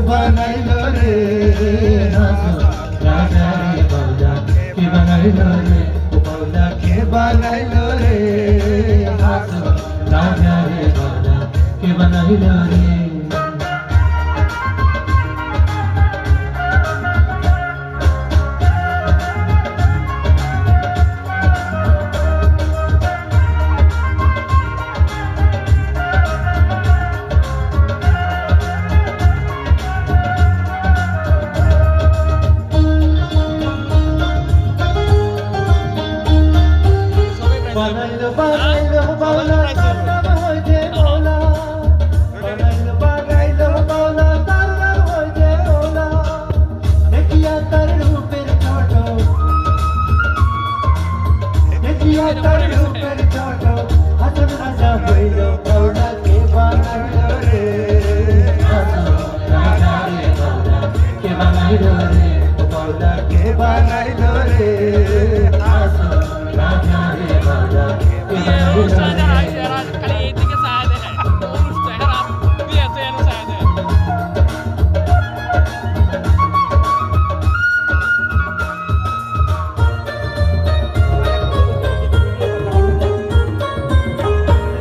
বানাইলো রে রাজা রে বাউলা কে বানাইলো রে বাউলা কে বানাইলো রে রাজা রে বাউলা কে বানাইলো রে বানাইলো বানাইলো বাউলা তার নাম হইছে ওলা বানাইলো বানাইলো বাউলা তার নাম হইছে ওলা দেখিয়া তার রূপের ফটো দেখিয়া তার রূপের ফটো হাসন রাজা হইলো বাউলা কে বানাইলো রে রাজা রে বাউলা কে বানাইলো রে বাউলা কে বানাইলো রে রাজা রে বাউলা أستاذ عائشة قليتك سعادة ومستحرم بيتين سعادة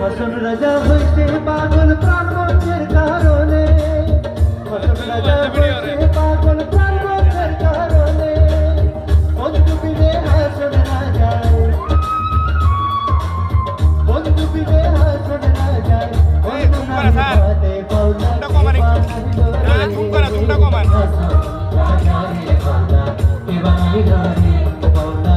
হাসন রাজা হইতে পাগল প্রাণ মন্ত্রের কারণে হাসন রাজা হইতে পাগল প্রাণ মন্ত্রের কারণে বন্ধু বিনে হাসন রাজা বন্ধু বিনে হাসন রাজা বন্ধু না বিপদে বাউলা রাজা রে বাউলা কে বানাইলো রে বাউলা